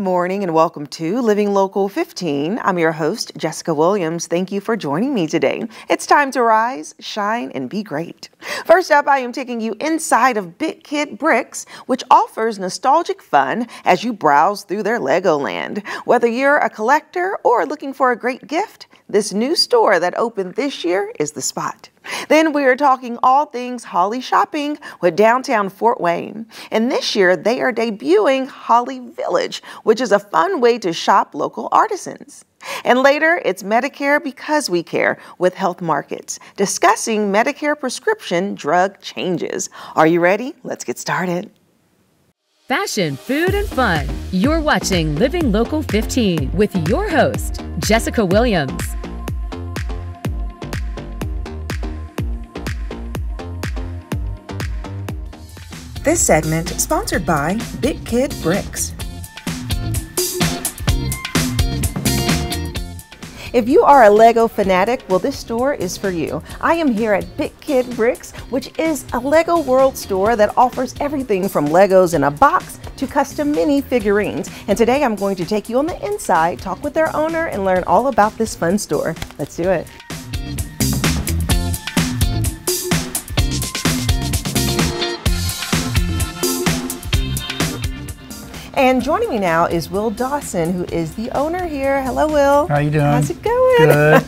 morning and welcome to Living Local 15. I'm your host, Jessica Williams. Thank you for joining me today. It's time to rise, shine, and be great. First up, I am taking you inside of Big Kid Bricks, which offers nostalgic fun as you browse through their Legoland. Whether you're a collector or looking for a great gift, this new store that opened this year is the spot. Then we are talking all things Holly shopping with downtown Fort Wayne. And this year they are debuting Holly Village, which is a fun way to shop local artisans. And later it's Medicare Because We Care with Health Markets, discussing Medicare prescription drug changes. Are you ready? Let's get started. Fashion, food, and fun. You're watching Living Local 15 with your host, Jessica Williams. This segment sponsored by Big Kid Bricks. If you are a Lego fanatic, well, this store is for you. I am here at Big Kid Bricks, which is a Lego World store that offers everything from Legos in a box to custom mini figurines. And today I'm going to take you on the inside, talk with their owner, and learn all about this fun store. Let's do it. And joining me now is Will Dawson, who is the owner here. Hello, Will. How you doing? How's it going? Good.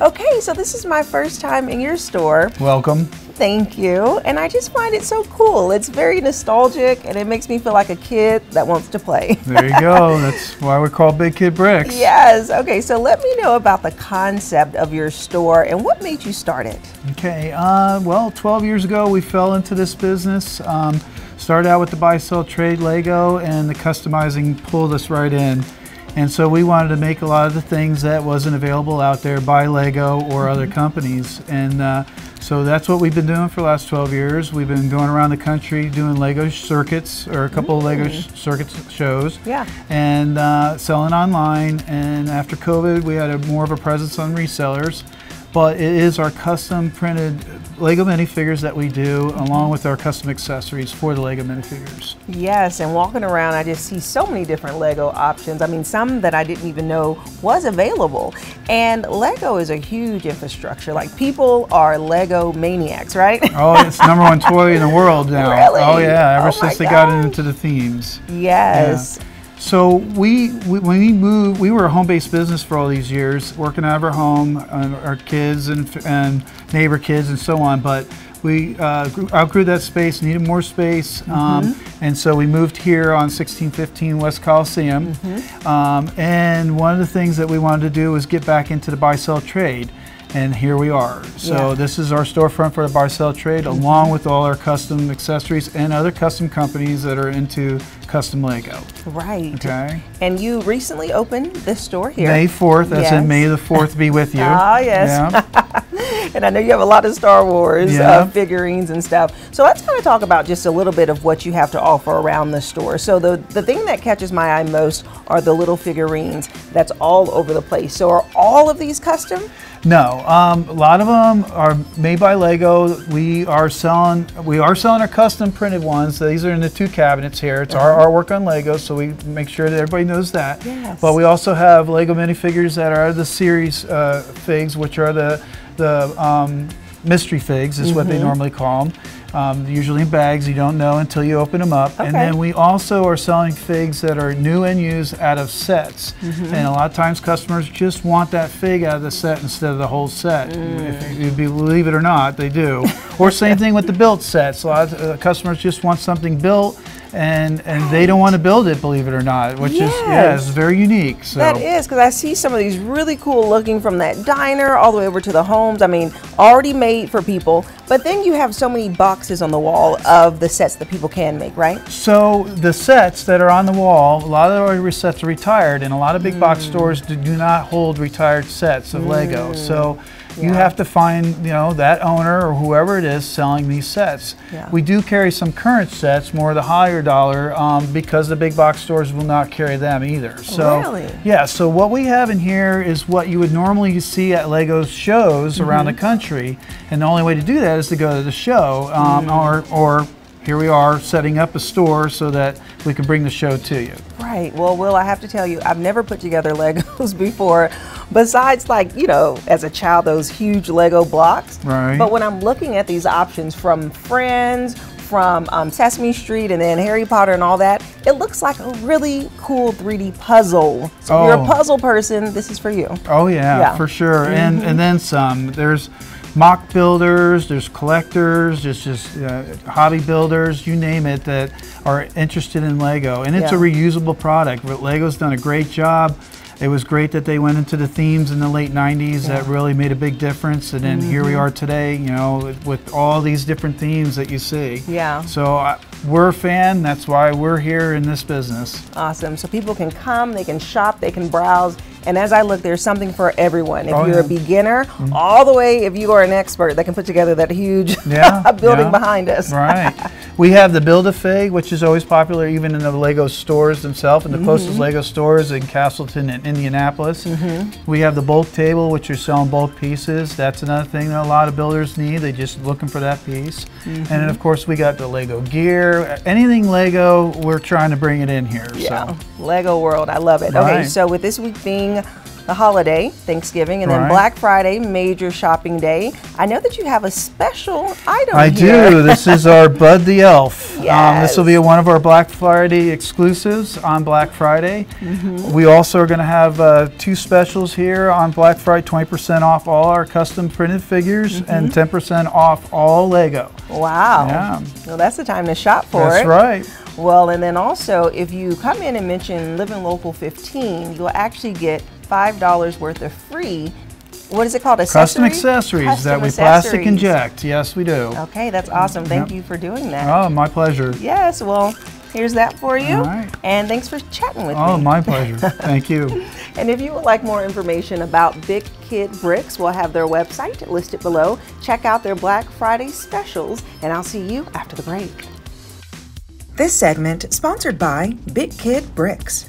Okay, so this is my first time in your store. Welcome. Thank you. And I just find it so cool. It's very nostalgic, and it makes me feel like a kid that wants to play. There you go. That's why we're called Big Kid Bricks. Yes. Okay, so let me know about the concept of your store and what made you start it. Okay. Well, 12 years ago, we fell into this business. Started out with the buy, sell, trade Lego, and the customizing pulled us right in. And so we wanted to make a lot of the things that wasn't available out there by Lego or other companies. And so that's what we've been doing for the last 12 years. We've been going around the country doing Lego circuits, or a couple of Lego circuits shows. Yeah. And selling online. And after COVID, we had more of a presence on resellers. But it is our custom printed Lego minifigures that we do, along with our custom accessories for the Lego minifigures. Yes, and walking around, I just see so many different Lego options. I mean, some that I didn't even know was available. And Lego is a huge infrastructure. Like, people are Lego maniacs, right? Oh, it's number one toy in the world now. Really? Oh yeah, ever since they got into the themes. Yes. Yeah. So when we moved, we were a home-based business for all these years, working out of our home, our kids and neighbor kids and so on. But we outgrew that space, needed more space, and so we moved here on 1615 West Coliseum. And one of the things that we wanted to do was get back into the buy-sell trade. And here we are. So this is our storefront for the buy-sell trade, along with all our custom accessories and other custom companies that are into custom Lego. Right. Okay. And you recently opened this store here. May 4th, as in May the 4th be with you. Ah, yes. Yeah. And I know you have a lot of Star Wars figurines and stuff. So let's kind of talk about just a little bit of what you have to offer around the store. So the thing that catches my eye most are the little figurines that's all over the place. So are all of these custom? No, a lot of them are made by Lego. We are selling our custom printed ones. These are in the 2 cabinets here. It's our artwork on Lego, so we make sure that everybody knows that. Yes. But we also have Lego minifigures that are the series figs, which are the mystery figs, is what they normally call them. Usually in bags, you don't know until you open them up. Okay. And then we also are selling figs that are new and used out of sets. And a lot of times customers just want that fig out of the set instead of the whole set. If you believe it or not, they do. Or same thing with the built sets. A lot of customers just want something built, and they don't want to build it, believe it or not, which is it's very unique. So that is, because I see some of these really cool looking, from that diner all the way over to the homes. I mean, already made for people, but then you have so many boxes on the wall of the sets that people can make, right? So the sets that are on the wall, a lot of our sets are retired, and a lot of big box stores do not hold retired sets of Lego. So you have to find, that owner or whoever it is selling these sets. We do carry some current sets, more the higher dollar, because the big box stores will not carry them either. So yeah, so what we have in here is what you would normally see at Lego shows around the country, and the only way to do that is to go to the show, or here we are setting up a store so that we can bring the show to you. Right. Well, Will, I have to tell you, I've never put together Legos before, besides like, you know, as a child, those huge Lego blocks. Right. But when I'm looking at these options from Friends, from Sesame Street, and then Harry Potter and all that, it looks like a really cool 3D puzzle. So if you're a puzzle person, this is for you. Oh yeah, for sure. And then some. There's mock builders, there's collectors, there's just hobby builders, you name it, that are interested in Lego. And it's a reusable product. But Lego's done a great job. It was great that they went into the themes in the late 90s that really made a big difference. And then here we are today, you know, with all these different themes that you see. Yeah. So we're a fan. That's why we're here in this business. Awesome. So people can come, they can shop, they can browse. And as I look, there's something for everyone. If you're a beginner, all the way if you are an expert that can put together that huge building behind us. Right. We have the Build-A-Fig, which is always popular even in the Lego stores themselves, and the closest Lego stores in Castleton and Indianapolis. We have the bulk table, which are selling bulk pieces. That's another thing that a lot of builders need. They're just looking for that piece. And then of course we got the Lego gear. Anything Lego, we're trying to bring it in here. Yeah, so. Lego world, I love it. Okay, so with this week being the holiday, Thanksgiving, and then Black Friday, major shopping day. I know that you have a special item here. I do. This is our Bud the Elf. This will be one of our Black Friday exclusives on Black Friday. We also are going to have 2 specials here on Black Friday, 20% off all our custom printed figures and 10% off all Lego. Wow. Yeah. Well, that's the time to shop for it. That's right. Well, and then also, if you come in and mention Living Local 15, you'll actually get $5 worth of free, what is it called? Custom accessories that we plastic inject. Yes, we do. Okay, that's awesome. Thank you for doing that. Oh, my pleasure. Yes, well, here's that for you. All right. And thanks for chatting with me. Oh, my pleasure. Thank you. And if you would like more information about Big Kid Bricks, we'll have their website listed below. Check out their Black Friday specials, and I'll see you after the break. This segment sponsored by Big Kid Bricks.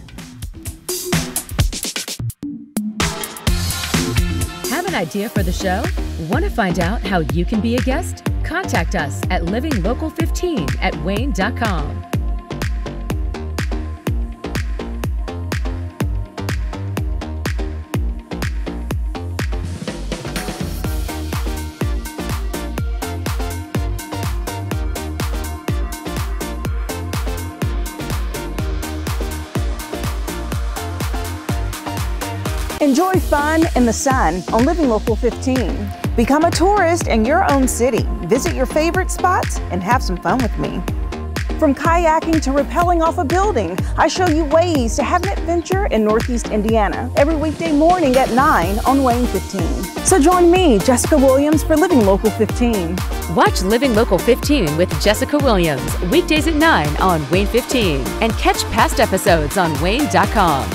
Have an idea for the show? Want to find out how you can be a guest? Contact us at livinglocal15@wayne.com. Enjoy fun in the sun on Living Local 15. Become a tourist in your own city. Visit your favorite spots and have some fun with me. From kayaking to rappelling off a building, I show you ways to have an adventure in Northeast Indiana every weekday morning at 9 on Wayne 15. So join me, Jessica Williams, for Living Local 15. Watch Living Local 15 with Jessica Williams weekdays at 9 on Wayne 15 and catch past episodes on wayne.com.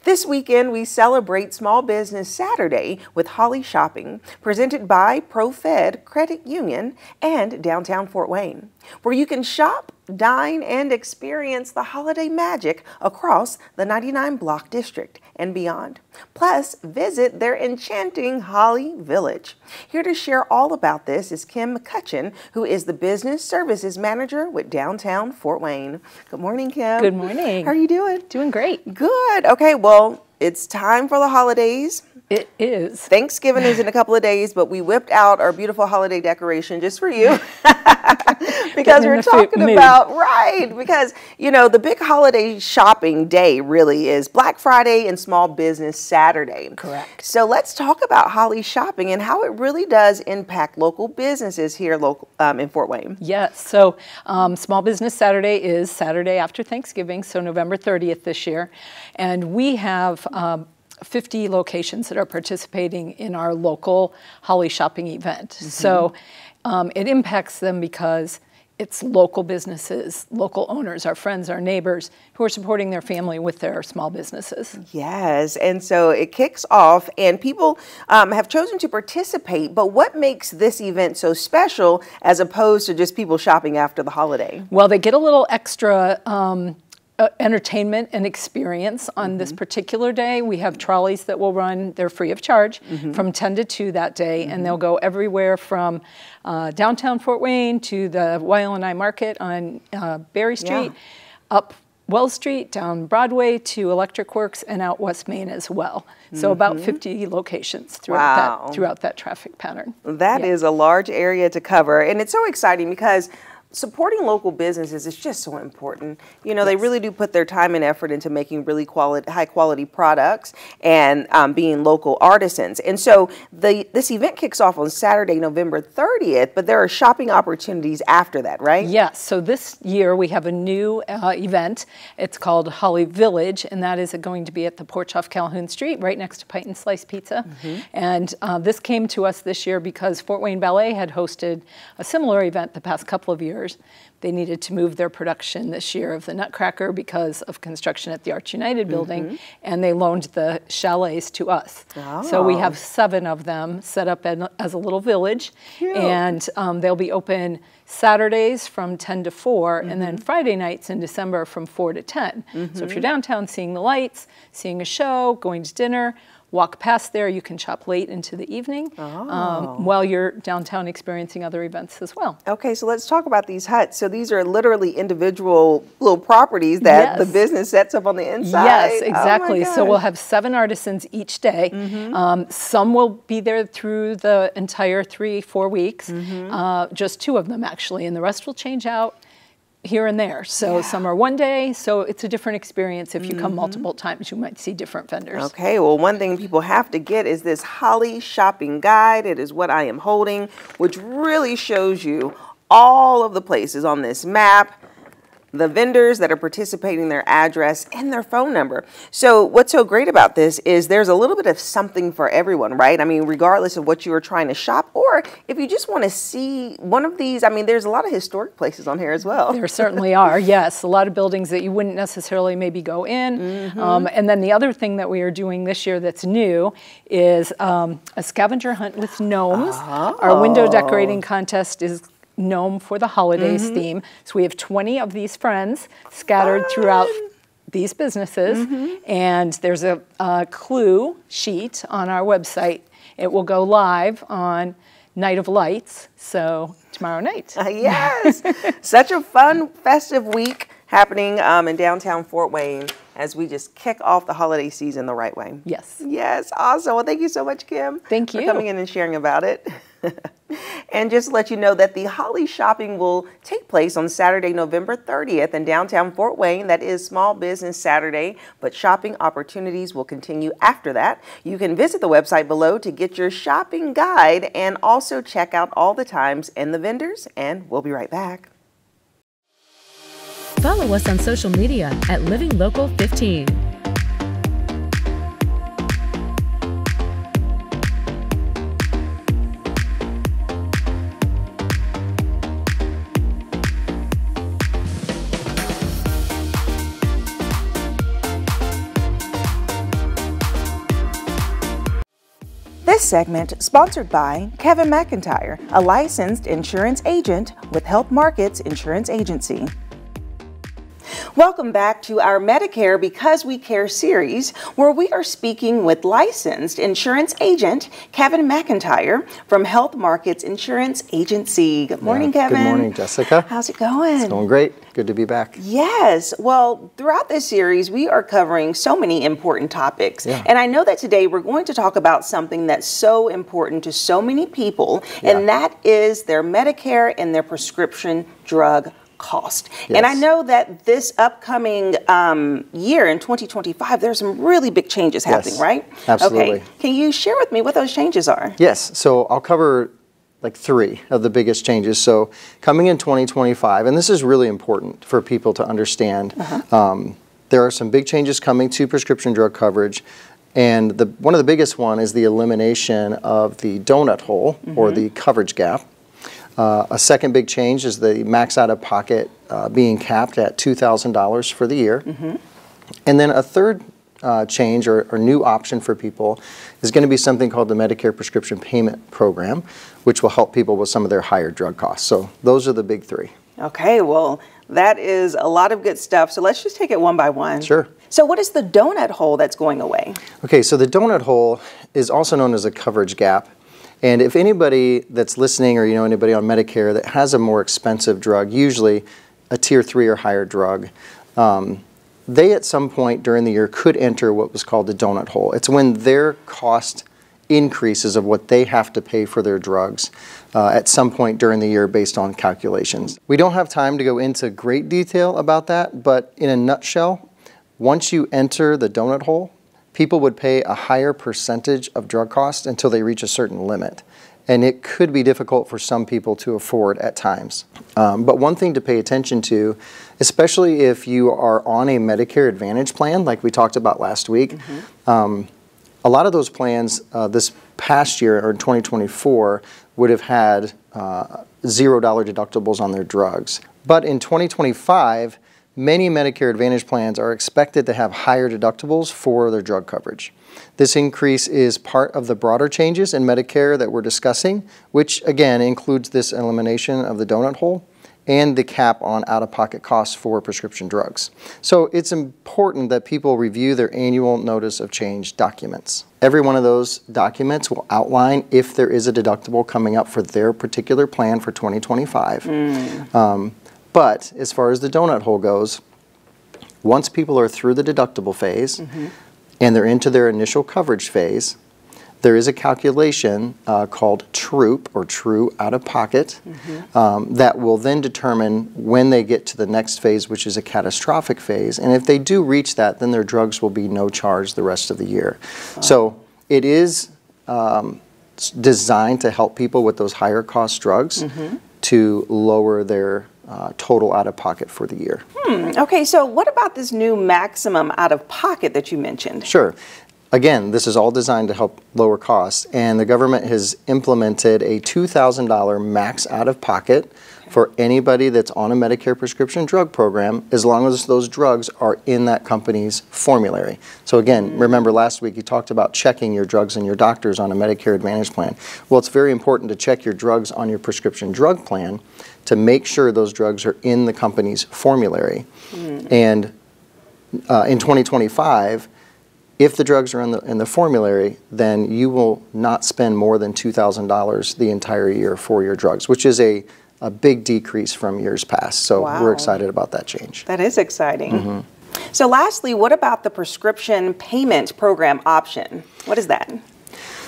This weekend, we celebrate Small Business Saturday with Holly Shopping, presented by ProFed Credit Union and Downtown Fort Wayne, where you can shop, dine, and experience the holiday magic across the 99 Block District and beyond. Plus, visit their enchanting Holly Village. Here to share all about this is Kim McCutcheon, who is the Business Services Manager with Downtown Fort Wayne. Good morning, Kim. Good morning. How are you doing? Doing great. Good. Okay, well, it's time for the holidays. It is. Thanksgiving is in a couple of days, but we whipped out our beautiful holiday decoration just for you. Because we're talking about, because, you know, the big holiday shopping day really is Black Friday and Small Business Saturday. Correct. So let's talk about Holly Shopping and how it really does impact local businesses here in Fort Wayne. Yes. So Small Business Saturday is Saturday after Thanksgiving, so November 30th this year. And we have 50 locations that are participating in our local Holly Shopping event. So it impacts them because it's local businesses, local owners, our friends, our neighbors who are supporting their family with their small businesses. Yes, and so it kicks off and people have chosen to participate, but what makes this event so special as opposed to just people shopping after the holiday? Well, they get a little extra entertainment and experience on this particular day. We have trolleys that will run, they're free of charge, from 10 to 2 that day, and they'll go everywhere from downtown Fort Wayne to the YLNI Market on Berry Street. up Wells Street, down Broadway to Electric Works, and out West Main as well. So about 50 locations throughout that traffic pattern. That is a large area to cover, and it's so exciting because supporting local businesses is just so important. You know, they really do put their time and effort into making really high quality products and being local artisans. And so this event kicks off on Saturday, November 30th, but there are shopping opportunities after that, right? Yes. So this year we have a new event. It's called Holly Village, and that is going to be at the porch off Calhoun Street, right next to Pint and Slice Pizza. And this came to us this year because Fort Wayne Ballet had hosted a similar event the past couple of years. They needed to move their production this year of the Nutcracker because of construction at the Arch United building, and they loaned the chalets to us. So we have 7 of them set up as a little village. Cute. And they'll be open Saturdays from 10 to 4, and then Friday nights in December from 4 to 10. So if you're downtown seeing the lights, seeing a show, going to dinner, walk past there. You can shop late into the evening while you're downtown experiencing other events as well. Okay, so let's talk about these huts. So these are literally individual little properties that the business sets up on the inside. Yes, exactly. So we'll have 7 artisans each day. Some will be there through the entire 3-4 weeks, just 2 of them actually, and the rest will change out here and there. So some are one day, so it's a different experience. If you come multiple times, you might see different vendors. Okay, well, one thing people have to get is this Holly shopping guide. It is what I am holding, which really shows you all of the places on this map, the vendors that are participating, their address, and their phone number. So what's so great about this is there's a little bit of something for everyone, right? I mean, regardless of what you are trying to shop, or if you just want to see one of these, I mean, there's a lot of historic places on here as well. There certainly are, yes. A lot of buildings that you wouldn't necessarily maybe go in. And then the other thing that we are doing this year that's new is a scavenger hunt with gnomes. Our window decorating contest is gnome for the holidays theme. So we have 20 of these friends scattered throughout these businesses, and there's a clue sheet on our website. It will go live on Night of Lights, so tomorrow night. Yes, such a fun, festive week happening in downtown Fort Wayne as we just kick off the holiday season the right way. Yes. Yes, awesome. Well, thank you so much, Kim. Thank you for coming in and sharing about it. And just to let you know that the Holly shopping will take place on Saturday, November 30th in downtown Fort Wayne. That is Small Business Saturday, but shopping opportunities will continue after that. You can visit the website below to get your shopping guide and also check out all the times and the vendors, and we'll be right back. Follow us on social media at Living Local 15. This segment sponsored by Kevin McIntyre, a licensed insurance agent with Health Markets Insurance Agency. Welcome back to our Medicare Because We Care series, where we are speaking with licensed insurance agent Kevin McIntyre from Health Markets Insurance Agency. Good morning, Kevin. Good morning, Jessica. How's it going? It's going great. Good to be back. Yes. Well, throughout this series, we are covering so many important topics. And I know that today we're going to talk about something that's so important to so many people, and that is their Medicare and their prescription drug cost. And I know that this upcoming year in 2025, there's some really big changes happening, right? Absolutely. Okay. Can you share with me what those changes are? Yes. So I'll cover like 3 of the biggest changes. So coming in 2025, and this is really important for people to understand, there are some big changes coming to prescription drug coverage. And one of the biggest one is the elimination of the donut hole or the coverage gap. A second big change is the max out-of-pocket being capped at $2,000 for the year. And then a third change or new option for people is going to be something called the Medicare Prescription Payment Program, which will help people with some of their higher drug costs. So those are the big 3. Okay, well, that is a lot of good stuff. So let's just take it one by one. Sure. So what is the donut hole that's going away? Okay, so the donut hole is also known as a coverage gap. And if anybody that's listening or you know anybody on Medicare that has a more expensive drug, usually a tier 3 or higher drug, they at some point during the year could enter what was called the donut hole. It's when their cost increases of what they have to pay for their drugs at some point during the year based on calculations. We don't have time to go into great detail about that, but in a nutshell, once you enter the donut hole, people would pay a higher percentage of drug costs until they reach a certain limit. And it could be difficult for some people to afford at times. But one thing to pay attention to, especially if you are on a Medicare Advantage plan, like we talked about last week, a lot of those plans this past year, or in 2024, would have had $0 deductibles on their drugs. But in 2025, many Medicare Advantage plans are expected to have higher deductibles for their drug coverage. This increase is part of the broader changes in Medicare that we're discussing, which again includes this elimination of the donut hole and the cap on out-of-pocket costs for prescription drugs. So it's important that people review their annual notice of change documents. Every one of those documents will outline if there is a deductible coming up for their particular plan for 2025. But as far as the donut hole goes, once people are through the deductible phase and they're into their initial coverage phase, there is a calculation called TROOP, or true out-of-pocket, that will then determine when they get to the next phase, which is a catastrophic phase. And if they do reach that, then their drugs will be no charge the rest of the year. So it is designed to help people with those higher cost drugs to lower their total out-of-pocket for the year. Okay, so what about this new maximum out-of-pocket that you mentioned? Sure. Again, this is all designed to help lower costs, and the government has implemented a $2,000 max out-of-pocket for anybody that's on a Medicare prescription drug program, as long as those drugs are in that company's formulary. So again, remember last week you talked about checking your drugs and your doctors on a Medicare Advantage plan. Well, it's very important to check your drugs on your prescription drug plan to make sure those drugs are in the company's formulary. And in 2025, if the drugs are in the formulary, then you will not spend more than $2,000 the entire year for your drugs, which is a big decrease from years past. So we're excited about that change. That is exciting. So lastly, what about the prescription payment program option? What is that?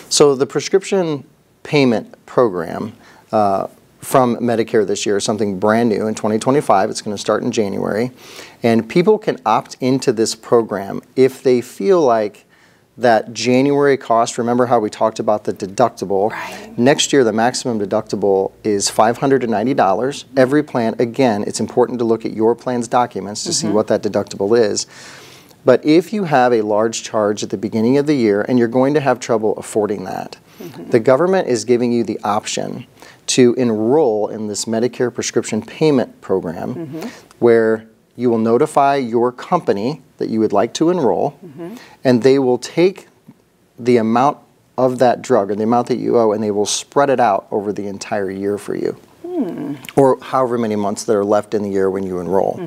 So the prescription payment program from Medicare this year is something brand new in 2025. It's going to start in January. And people can opt into this program if they feel like that January cost, remember how we talked about the deductible. Next year, the maximum deductible is $590. Every plan, again, it's important to look at your plan's documents to see what that deductible is. But if you have a large charge at the beginning of the year and you're going to have trouble affording that, the government is giving you the option to enroll in this Medicare prescription payment program where you will notify your company that you would like to enroll, and they will take the amount of that drug or the amount that you owe and they will spread it out over the entire year for you, or however many months that are left in the year when you enroll.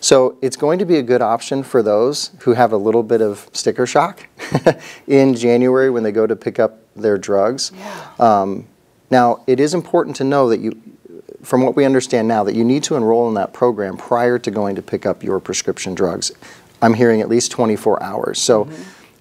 So it's going to be a good option for those who have a little bit of sticker shock in January when they go to pick up their drugs. Now, it is important to know that from what we understand now, that you need to enroll in that program prior to going to pick up your prescription drugs. I'm hearing at least 24 hours. So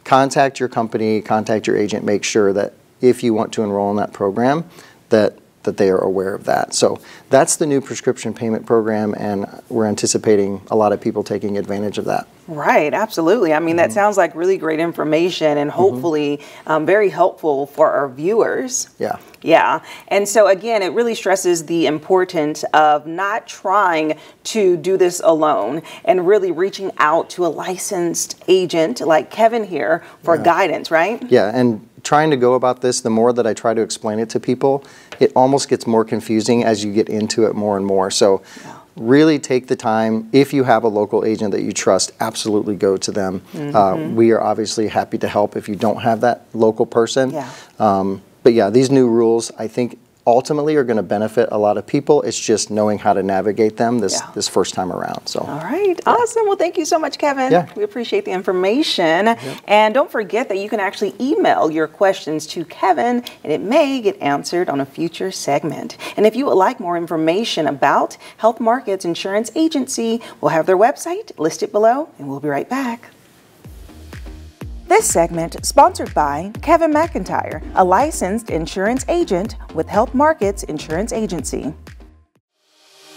contact your company, contact your agent, make sure that if you want to enroll in that program, that they are aware of that. So that's the new prescription payment program, and we're anticipating a lot of people taking advantage of that. Right, absolutely. I mean, that sounds like really great information and hopefully very helpful for our viewers. Yeah. And so again, it really stresses the importance of not trying to do this alone and really reaching out to a licensed agent like Kevin here for guidance, right? Yeah, and trying to go about this, the more that I try to explain it to people, it almost gets more confusing as you get into it more and more. So really take the time. If you have a local agent that you trust, absolutely go to them. We are obviously happy to help if you don't have that local person. But yeah, these new rules, I think ultimately are going to benefit a lot of people. It's just knowing how to navigate them this first time around. So. All right. Awesome. Well, thank you so much, Kevin. Yeah. We appreciate the information. And don't forget that you can actually email your questions to Kevin, and it may get answered on a future segment. And if you would like more information about Health Markets Insurance Agency, we'll have their website listed below, and we'll be right back. This segment sponsored by Kevin McIntyre, a licensed insurance agent with Health Markets Insurance Agency.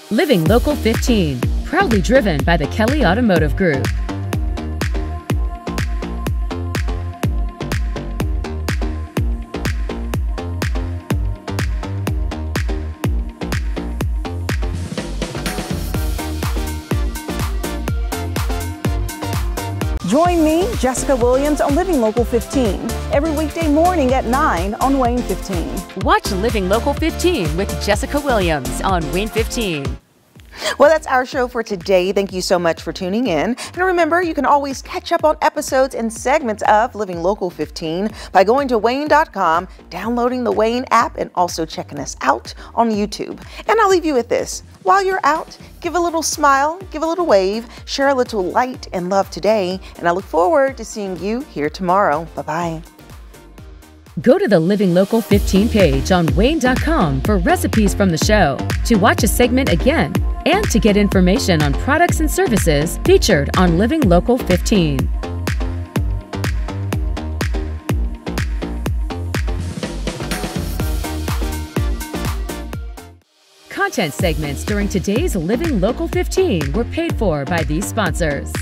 Living Local 15, proudly driven by the Kelly Automotive Group. Join me, Jessica Williams, on Living Local 15, every weekday morning at 9 on WANE 15. Watch Living Local 15 with Jessica Williams on WANE 15. Well, that's our show for today. Thank you so much for tuning in. And remember, you can always catch up on episodes and segments of Living Local 15 by going to WANE.com, downloading the WANE app, and also checking us out on YouTube. And I'll leave you with this. While you're out, give a little smile, give a little wave, share a little light and love today. And I look forward to seeing you here tomorrow. Bye-bye. Go to the Living Local 15 page on WANE.com for recipes from the show, to watch a segment again, and to get information on products and services featured on Living Local 15. Content segments during today's Living Local 15 were paid for by these sponsors.